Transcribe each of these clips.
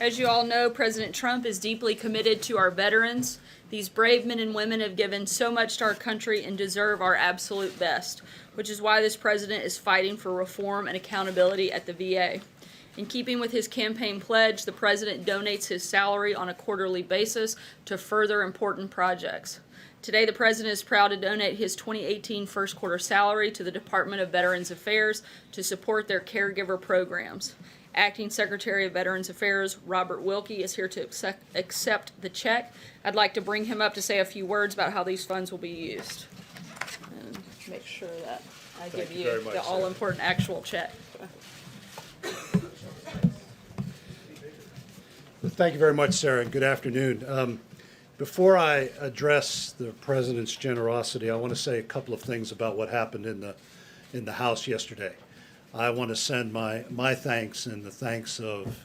As you all know, President Trump is deeply committed to our veterans. These brave men and women have given so much to our country and deserve our absolute best, which is why this president is fighting for reform and accountability at the VA. In keeping with his campaign pledge, the president donates his salary on a quarterly basis to further important projects. Today, the president is proud to donate his 2018 first quarter salary to the Department of Veterans Affairs to support their caregiver programs. Acting Secretary of Veterans Affairs Robert Wilkie is here to accept the check. I'd like to bring him up to say a few words about how these funds will be used. And make sure that I give you the all-important actual check. Thank you very much, Sarah, and good afternoon. Before I address the President's generosity, I want to say a couple of things about what happened in the House yesterday. I want to send my thanks and the thanks of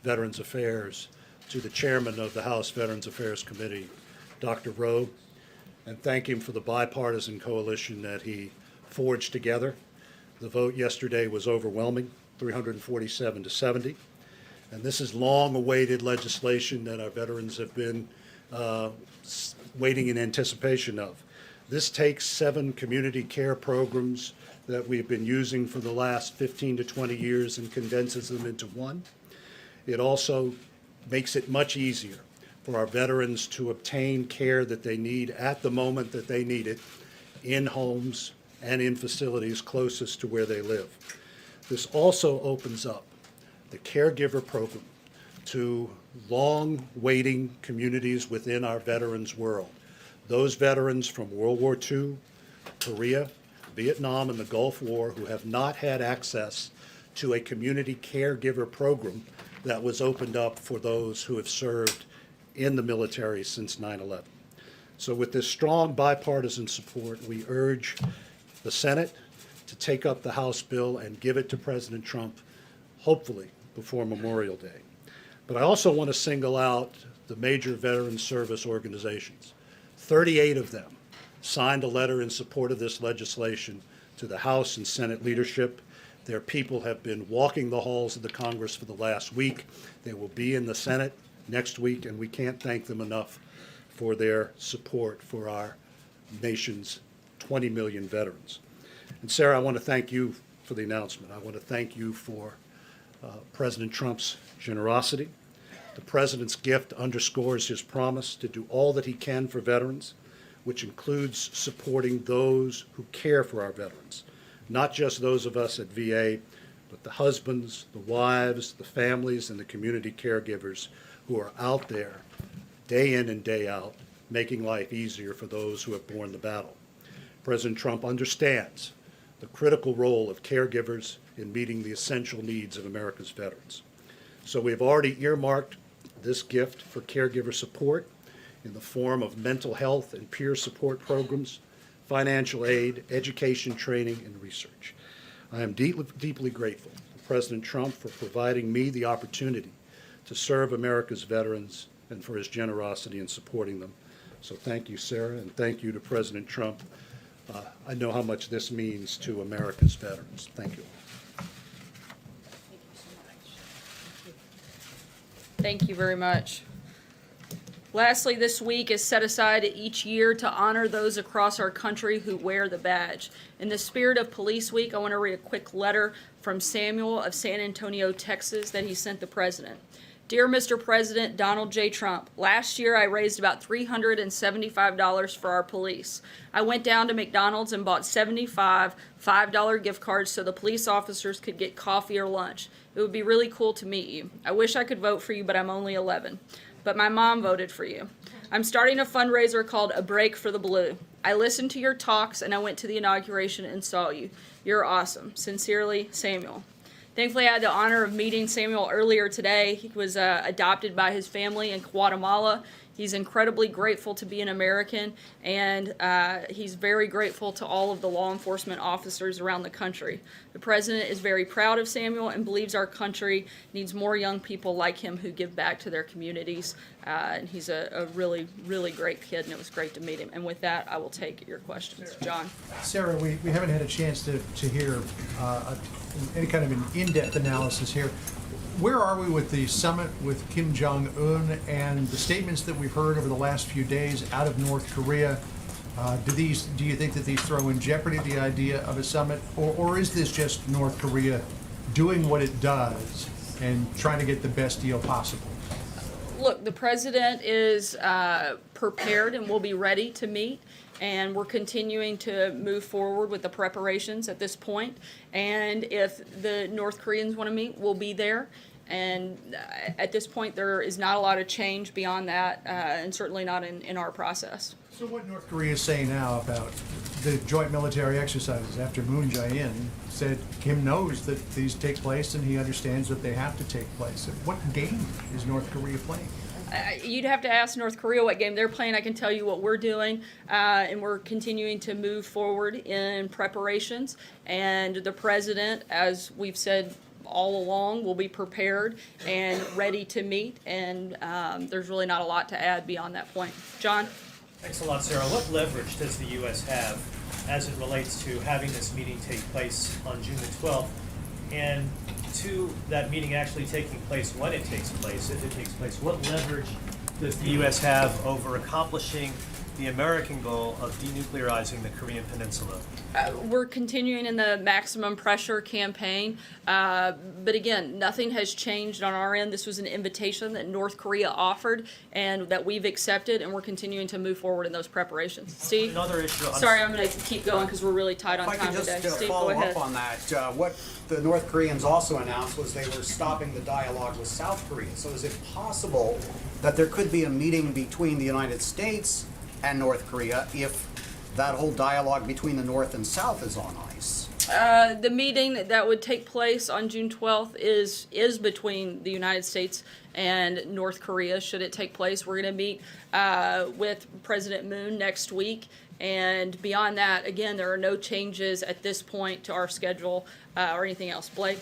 Veterans Affairs to the chairman of the House Veterans Affairs Committee, Dr. Rowe, and thank him for the bipartisan coalition that he forged together. The vote yesterday was overwhelming, 347 to 70. And this is long-awaited legislation that our veterans have been waiting in anticipation of. This takes 7 community care programs that we've been using for the last 15 to 20 years and condenses them into one. It also makes it much easier for our veterans to obtain care that they need at the moment that they need it in homes and in facilities closest to where they live. This also opens up the caregiver program to long-waiting communities within our veterans' world. Those veterans from World War II, Korea, Vietnam, and the Gulf War who have not had access to a community caregiver program that was opened up for those who have served in the military since 9/11. So with this strong bipartisan support, we urge the Senate to take up the House bill and give it to President Trump, hopefully before Memorial Day. But I also want to single out the major veteran service organizations. 38 of them signed a letter in support of this legislation to the House and Senate leadership. Their people have been walking the halls of the Congress for the last week. They will be in the Senate next week, and we can't thank them enough for their support for our nation's 20 million veterans. And Sarah, I want to thank you for the announcement. I want to thank you for President Trump's generosity. The President's gift underscores his promise to do all that he can for veterans, which includes supporting those who care for our veterans, not just those of us at VA, but the husbands, the wives, the families, and the community caregivers who are out there day in and day out, making life easier for those who have borne the battle. President Trump understands the critical role of caregivers in meeting the essential needs of America's veterans. So we have already earmarked this gift for caregiver support in the form of mental health and peer support programs, financial aid, education, training, and research. I am deeply grateful to President Trump for providing me the opportunity to serve America's veterans and for his generosity in supporting them. So thank you, Sarah, and thank you to President Trump. I know how much this means to America's veterans. Thank you. Thank you very much. Lastly, this week is set aside each year to honor those across our country who wear the badge. In the spirit of Police Week, I want to read a quick letter from Samuel of San Antonio, Texas, that he sent the President. Dear Mr. President Donald J. Trump, last year I raised about $375 for our police. I went down to McDonald's and bought 75 $5 gift cards so the police officers could get coffee or lunch. It would be really cool to meet you. I wish I could vote for you, but I'm only 11. But my mom voted for you. I'm starting a fundraiser called A Break for the Blue. I listened to your talks and I went to the inauguration and saw you. You're awesome. Sincerely, Samuel. Thankfully, I had the honor of meeting Samuel earlier today. He was adopted by his family in Guatemala. He's incredibly grateful to be an American, and he's very grateful to all of the law enforcement officers around the country. The President is very proud of Samuel and believes our country needs more young people like him who give back to their communities. And he's a really, really great kid, and it was great to meet him. And with that, I will take your questions. John. Sarah, we haven't had a chance to hear any kind of an in-depth analysis here. Where are we with the summit with Kim Jong-un and the statements that we've heard over the last few days out of North Korea? Do you think that these throw in jeopardy the idea of a summit, or is this just North Korea doing what it does and trying to get the best deal possible? Look, the president is prepared and will be ready to meet, and we're continuing to move forward with the preparations at this point. And if the North Koreans want to meet, we'll be there. And at this point, there is not a lot of change beyond that, and certainly not in our process. So what North Korea is saying now about the joint military exercises after Moon Jae-in said Kim knows that these take place and he understands that they have to take place. What game is North Korea playing? You'd have to ask North Korea what game they're playing. I can tell you what we're doing, and we're continuing to move forward in preparations. And the president, as we've said all along, will be prepared and ready to meet. And there's really not a lot to add beyond that point. John? Thanks a lot, Sarah. What leverage does the U.S. have as it relates to having this meeting take place on June the 12th, and to that meeting actually taking place when it takes place, if it takes place? What leverage does the U.S. have over accomplishing the American goal of denuclearizing the Korean Peninsula? We're continuing in the maximum pressure campaign, but again, nothing has changed on our end. This was an invitation that North Korea offered and that we've accepted, and we're continuing to move forward in those preparations. Steve? Another issue. Sorry, I'm going to keep going because we're really tight on If I time could today. just Steve, go follow ahead. up on that, what the North Koreans also announced was they were stopping the dialogue with South Korea. So is it possible that there could be a meeting between the United States and North Korea if that whole dialogue between the North and South is on ice? The meeting that would take place on June 12th is between the United States and North Korea, should it take place. We're going to meet with President Moon next week. And beyond that, again, there are no changes at this point to our schedule or anything else. Blake?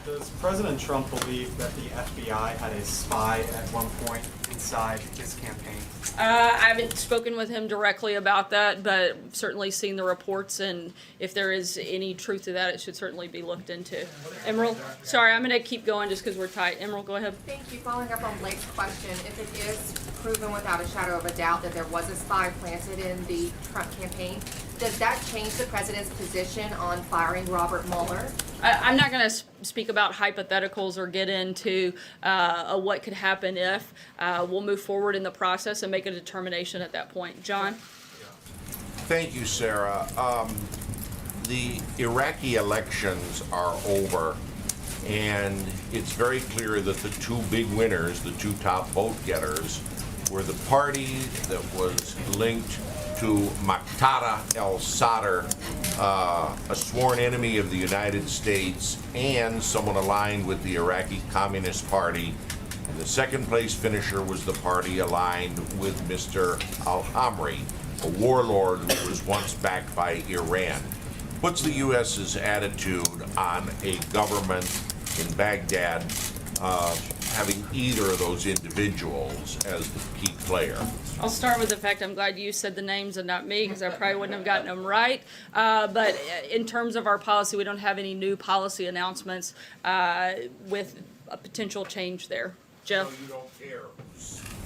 Does President Trump believe that the FBI had a spy at one point inside his campaign? I haven't spoken with him directly about that, but certainly seen the reports, and if there is any truth to that, it should certainly be looked into. Emerald? Sorry, I'm going to keep going just because we're tight. Emerald, go ahead. Thank you. Following up on Blake's question, if it is proven without a shadow of a doubt that there was a spy planted in the Trump campaign, does that change the president's position on firing Robert Mueller? I'm not going to speak about hypotheticals or get into what could happen if. We'll move forward in the process and make a determination at that point. John? Thank you, Sarah. The Iraqi elections are over, and it's very clear that the two big winners, the two top vote getters, were the party that was linked to Muqtada al-Sadr, a sworn enemy of the United States, and someone aligned with the Iraqi Communist Party. And the second place finisher was the party aligned with Mr. al-Hamri, a warlord who was once backed by Iran. What's the U.S.'s attitude on a government in Baghdad having either of those individuals as the key player? I'll start with the fact I'm glad you said the names and not me, because I probably wouldn't have gotten them right. But in terms of our policy, we don't have any new policy announcements with a potential change there. Jeff? So you don't care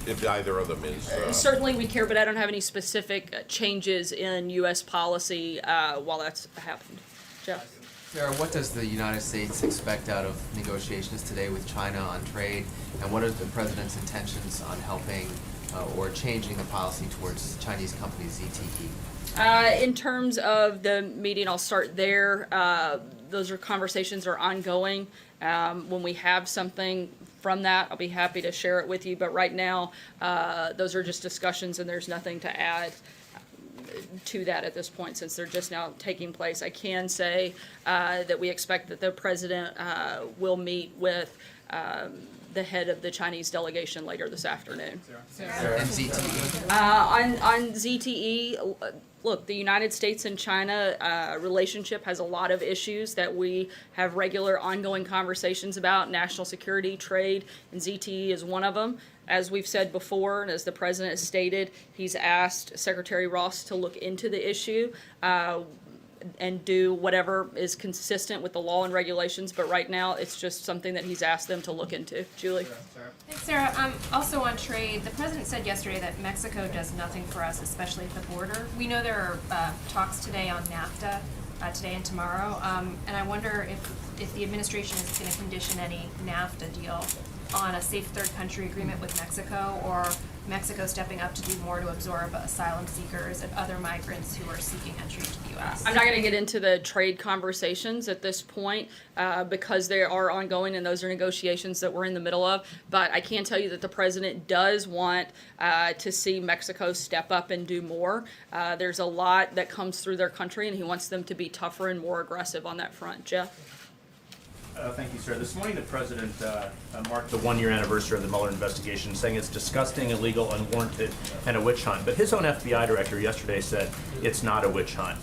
if either of them is... Certainly we care, but I don't have any specific changes in U.S. policy while that's happened. Jeff? Sarah, what does the United States expect out of negotiations today with China on trade, and what are the president's intentions on helping or changing the policy towards Chinese companies ZTE? In terms of the meeting, I'll start there. Those are conversations that are ongoing. When we have something from that, I'll be happy to share it with you. But right now, those are just discussions, and there's nothing to add to that at this point, since they're just now taking place. I can say that we expect that the president will meet with the head of the Chinese delegation later this afternoon. And ZTE? On ZTE, look, the United States and China relationship has a lot of issues that we have regular ongoing conversations about: national security, trade, and ZTE is one of them. As we've said before, and as the president has stated, he's asked Secretary Ross to look into the issue. and do whatever is consistent with the law and regulations, but right now, it's just something that he's asked them to look into. Julie? Thanks, Sarah. Also on trade, the president said yesterday that Mexico does nothing for us, especially at the border. We know there are talks today on NAFTA, today and tomorrow, and I wonder if the administration is going to condition any NAFTA deal on a safe third country agreement with Mexico, or Mexico stepping up to do more to absorb asylum seekers and other migrants who are seeking entry into the U.S. I'm not going to get into the trade conversations at this point because they are ongoing and those are negotiations that we're in the middle of. But I can tell you that the president does want to see Mexico step up and do more. There's a lot that comes through their country, and he wants them to be tougher and more aggressive on that front. Jeff? Thank you, sir. This morning, the president marked the one-year anniversary of the Mueller investigation, saying it's disgusting, illegal, unwarranted, and a witch hunt. But his own FBI director yesterday said it's not a witch hunt.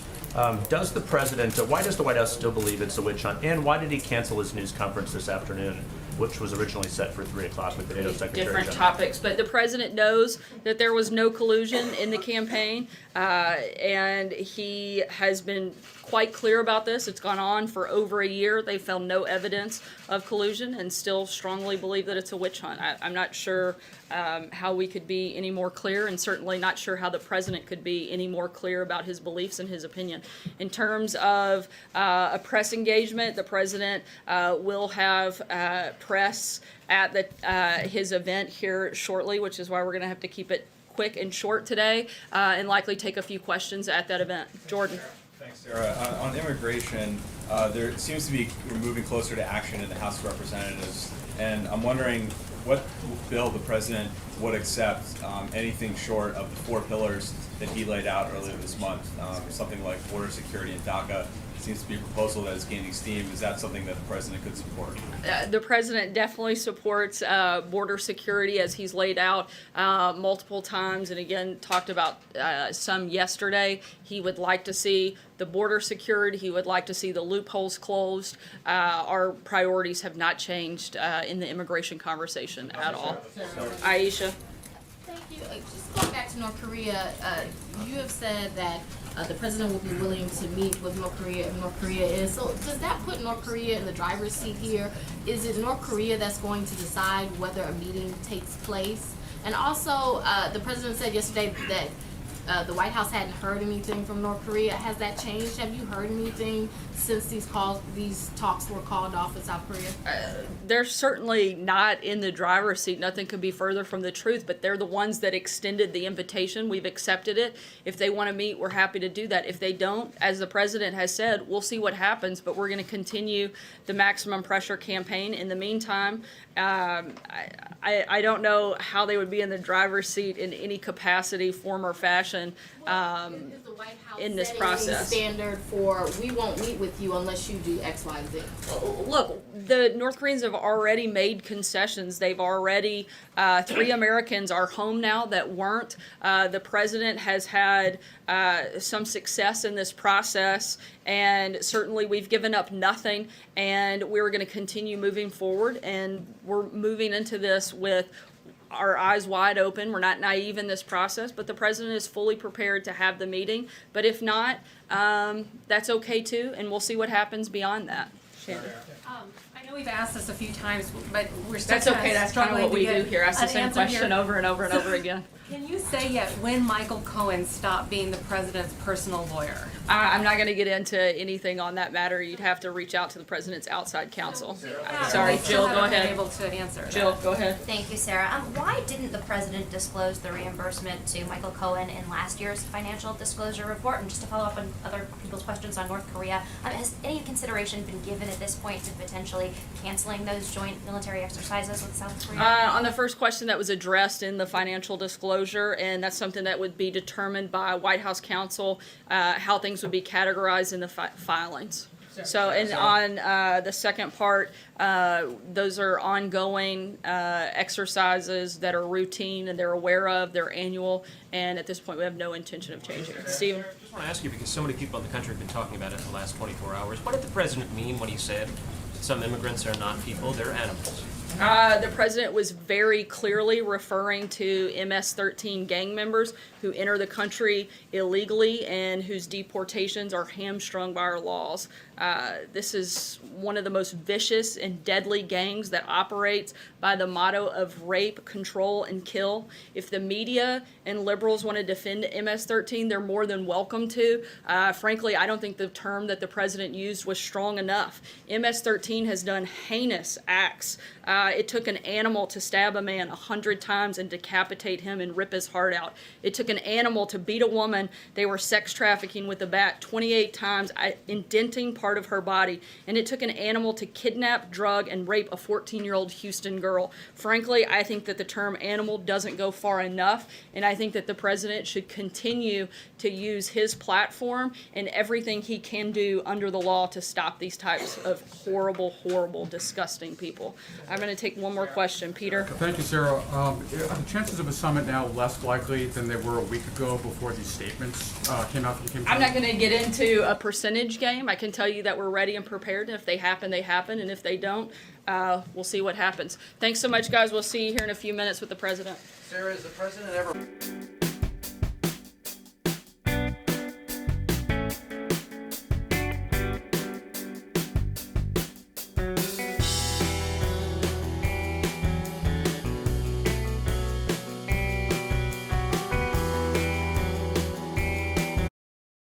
Does the president, why does the White House still believe it's a witch hunt? And why did he cancel his news conference this afternoon, which was originally set for 3 o'clock with the NATO Secretary General? Different topics, but the president knows that there was no collusion in the campaign, and he has been quite clear about this. It's gone on for over a year. They found no evidence of collusion and still strongly believe that it's a witch hunt. I'm not sure how we could be any more clear, and certainly not sure how the president could be any more clear about his beliefs and his opinion. In terms of a press engagement, the president will have press at his event here shortly, which is why we're going to have to keep it quick and short today, and likely take a few questions at that event. Jordan. Thanks, Sarah. On immigration, there seems to be we're moving closer to action in the House of Representatives, and I'm wondering what bill the president would accept, anything short of the 4 pillars that he laid out earlier this month, something like border security and DACA. Seems to be a proposal that is gaining steam. Is that something that the president could support? The president definitely supports border security, as he's laid out multiple times, and again talked about some yesterday. He would like to see the border secured. He would like to see the loopholes closed. Our priorities have not changed in the immigration conversation at all. Aisha. Thank you. Just going back to North Korea, you have said that the president will be willing to meet with North Korea if North Korea is. So does that put North Korea in the driver's seat here? Is it North Korea that's going to decide whether a meeting takes place? And also, the president said yesterday that the White House hadn't heard anything from North Korea. Has that changed? Have you heard anything since these talks were called off with South Korea? They're certainly not in the driver's seat. Nothing could be further from the truth, but they're the ones that extended the invitation. We've accepted it. If they want to meet, we're happy to do that. If they don't, as the president has said, we'll see what happens, but we're going to continue the maximum pressure campaign. In the meantime, I don't know how they would be in the driver's seat in any capacity, form, or fashion Is the White House in this setting process. a standard for we won't meet with you unless you do X, Y, Z? Look, the North Koreans have already made concessions. They've already, 3 Americans are home now that weren't. The president has had some success in this process, and certainly we've given up nothing, and we're going to continue moving forward, and we're moving into this with our eyes wide open. We're not naive in this process, but the president is fully prepared to have the meeting. But if not, that's okay too, and we'll see what happens beyond that. Shannon. I know we've asked this a few times, but we're still That's okay. That's kind of what we do here. Ask the same question over and over and over again. Can you say yet when Michael Cohen stopped being the president's personal lawyer? I'm not going to get into anything on that matter. You'd have to reach out to the president's outside counsel. Sorry, Jill, go ahead. Able to answer. Jill, go ahead. Thank you, Sarah. Why didn't the president disclose the reimbursement to Michael Cohen in last year's financial disclosure report? And just to follow up on other people's questions on North Korea, has any consideration been given at this point to potentially canceling those joint military exercises with South Korea? On the first question, that was addressed in the financial disclosure, and that's something that would be determined by White House counsel, how things would be categorized in the filings. So, and on the second part, those are ongoing exercises that are routine and they're aware of, they're annual, and at this point we have no intention of changing it. Stephen? I just want to ask you, because so many people in the country have been talking about it in the last 24 hours, what did the president mean when he said that some immigrants are not people, they're animals? The president was very clearly referring to MS-13 gang members who enter the country illegally and whose deportations are hamstrung by our laws. This is one of the most vicious and deadly gangs that operates by the motto of rape, control, and kill. If the media and liberals want to defend MS-13, they're more than welcome to. Frankly, I don't think the term that the president used was strong enough. MS-13 has done heinous acts. It took an animal to stab a man 100 times and decapitate him and rip his heart out. It took an animal to beat a woman they were sex trafficking with a bat 28 times, indenting part of her body. And it took an animal to kidnap, drug, and rape a 14-year-old Houston girl. Frankly, I think that the term animal doesn't go far enough, and I think that the president should continue to use his platform and everything he can do under the law to stop these types of horrible, horrible, disgusting people. I'm going to take one more question. Peter? Thank you, Sarah. Are the chances of a summit now less likely than they were a week ago before these statements came out from Kim Jong-un? I'm not going to get into a percentage game. I can tell you that we're ready and prepared. And if they happen, they happen. And if they don't, we'll see what happens. Thanks so much, guys. We'll see you here in a few minutes with the president. Sarah, is the president ever...